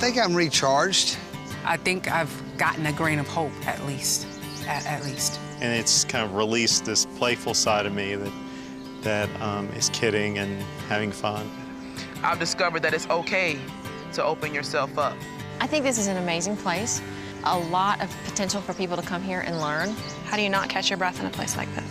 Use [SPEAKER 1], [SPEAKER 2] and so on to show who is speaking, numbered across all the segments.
[SPEAKER 1] think I'm recharged.
[SPEAKER 2] I think I've gotten a grain of hope, at least. At least.
[SPEAKER 3] And it's kind of released this playful side of me that is kidding and having fun.
[SPEAKER 4] I've discovered that it's okay to open yourself up.
[SPEAKER 5] I think this is an amazing place. A lot of potential for people to come here and learn.
[SPEAKER 6] How do you not catch your breath in a place like this?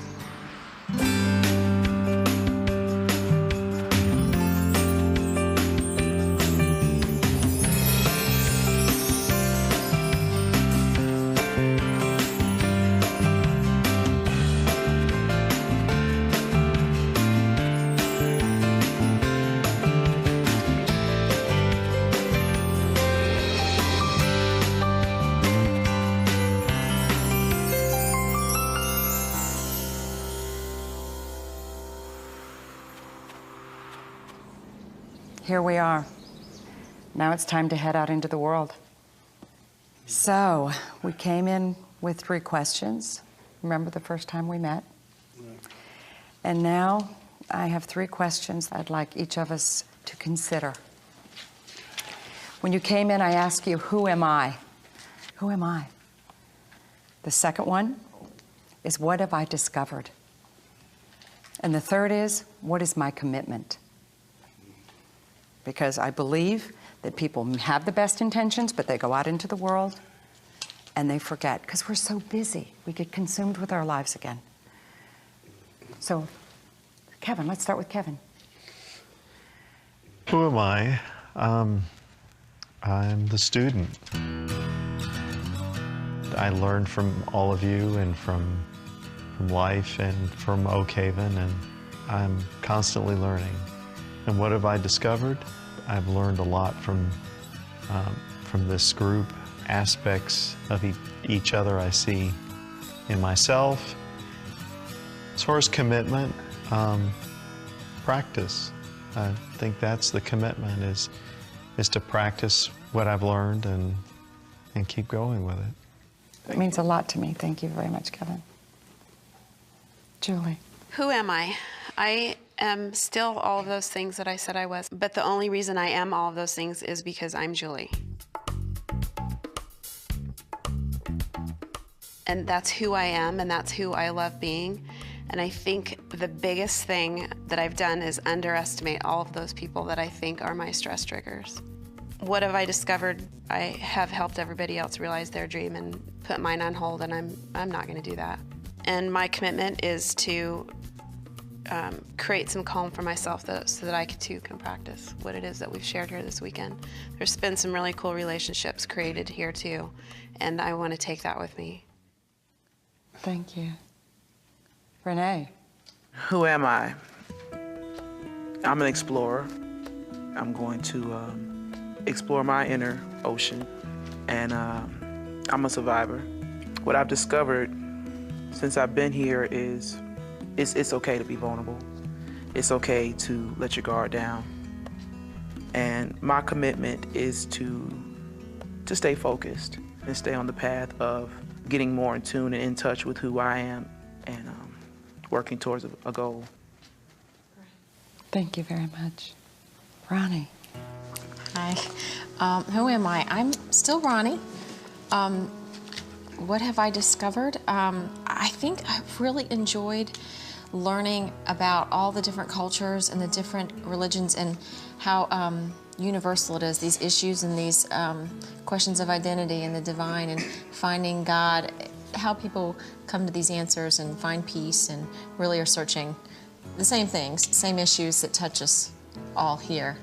[SPEAKER 7] Here we are. Now it's time to head out into the world. So, we came in with 3 questions. Remember the first time we met? Yeah. And now I have 3 questions I'd like each of us to consider. When you came in, I asked you, who am I? Who am I? The second one is, what have I discovered? And the third is, what is my commitment? Because I believe that people have the best intentions, but they go out into the world and they forget, because we're so busy. We get consumed with our lives again. So, Kevin, let's start with Kevin.
[SPEAKER 3] Who am I? I'm the student. I learned from all of you and from life and from Oak Haven, and I'm constantly learning. And what have I discovered? I've learned a lot from this group, aspects of each other I see in myself. As far as commitment, practice. I think that's the commitment, is to practice what I've learned and keep going with it.
[SPEAKER 7] It means a lot to me. Thank you very much, Kevin. Julie.
[SPEAKER 6] Who am I? I am still all of those things that I said I was, but the only reason I am all of those things is because I'm Julie. And that's who I am, and that's who I love being. And I think the biggest thing that I've done is underestimate all of those people that I think are my stress triggers. What have I discovered? I have helped everybody else realize their dream and put mine on hold, and I'm not going to do that. And my commitment is to create some calm for myself so that I too can practice what it is that we've shared here this weekend. There's been some really cool relationships created here too, and I want to take that with me.
[SPEAKER 7] Thank you. Renee.
[SPEAKER 4] Who am I? I'm an explorer. I'm going to explore my inner ocean, and I'm a survivor. What I've discovered since I've been here is it's okay to be vulnerable. It's okay to let your guard down. And my commitment is to stay focused and stay on the path of getting more in tune and in touch with who I am and working towards a goal.
[SPEAKER 7] Thank you very much. Ronnie.
[SPEAKER 5] Hi. Who am I? I'm still Ronnie. What have I discovered? I think I've really enjoyed learning about all the different cultures and the different religions and how universal it is, these issues and these questions of identity and the divine and finding God, how people come to these answers and find peace and really are searching the same things, same issues that touch us all here.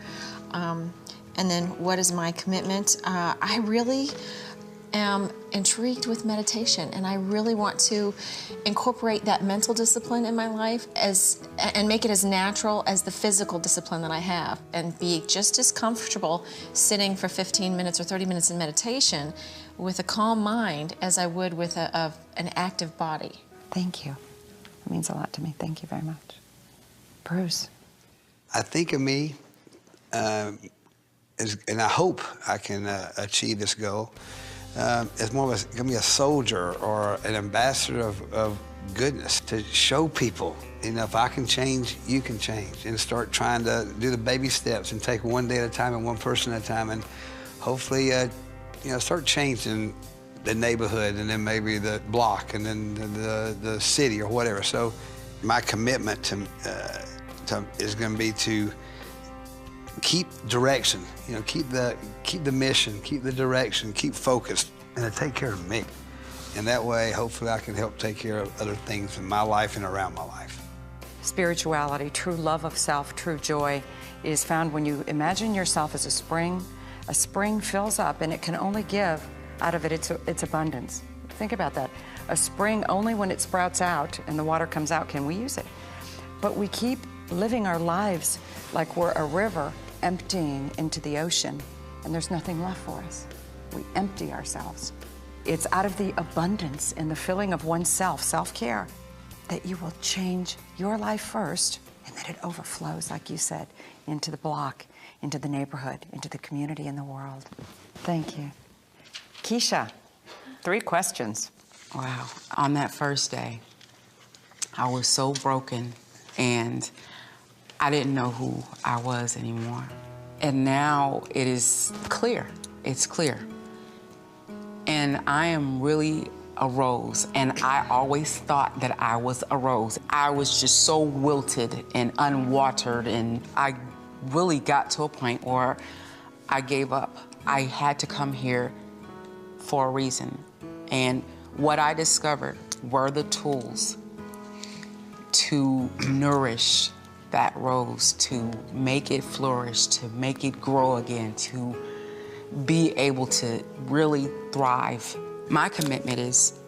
[SPEAKER 5] And then what is my commitment? I really am intrigued with meditation, and I really want to incorporate that mental discipline in my life and make it as natural as the physical discipline that I have, and be just as comfortable sitting for 15 minutes or 30 minutes in meditation with a calm mind as I would with an active body.
[SPEAKER 7] Thank you. It means a lot to me. Thank you very much. Bruce.
[SPEAKER 1] I think of me, and I hope I can achieve this goal, as more of gonna be a soldier or an ambassador of goodness, to show people, you know, if I can change, you can change, and start trying to do the baby steps and take one day at a time and one person at a time and hopefully, you know, start changing the neighborhood and then maybe the block and then the city or whatever. So my commitment to is going to be to keep direction, you know, keep the mission, keep the direction, keep focused, and to take care of me. And that way, hopefully, I can help take care of other things in my life and around my life.
[SPEAKER 7] Spirituality, true love of self, true joy is found when you imagine yourself as a spring. A spring fills up and it can only give out of it its abundance. Think about that. A spring, only when it sprouts out and the water comes out can we use it. But we keep living our lives like we're a river emptying into the ocean and there's nothing left for us. We empty ourselves. It's out of the abundance and the filling of oneself, self-care, that you will change your life first, and then it overflows, like you said, into the block, into the neighborhood, into the community and the world. Thank you. Keisha, 3 questions.
[SPEAKER 2] Wow. On that first day, I was so broken and I didn't know who I was anymore. And now it is clear. It's clear. And I am really a rose, and I always thought that I was a rose. I was just so wilted and unwatered, and I really got to a point where I gave up. I had to come here for a reason. And what I discovered were the tools to nourish that rose, to make it flourish, to make it grow again, to be able to really thrive. My commitment is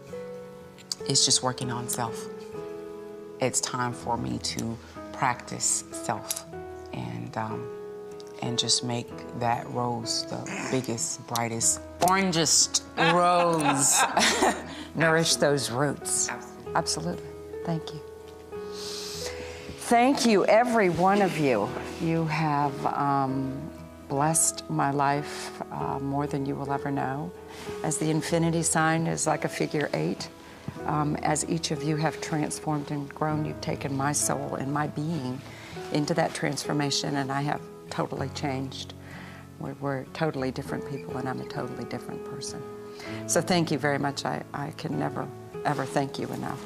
[SPEAKER 2] just working on self. It's time for me to practice self and just make that rose the biggest, brightest, orangest rose.
[SPEAKER 7] Nourish those roots. Absolutely. Thank you. Thank you, every one of you. You have blessed my life more than you will ever know. As the infinity sign is like a figure 8, as each of you have transformed and grown, you've taken my soul and my being into that transformation, and I have totally changed. We're totally different people, and I'm a totally different person. So thank you very much. I can never, ever thank you enough.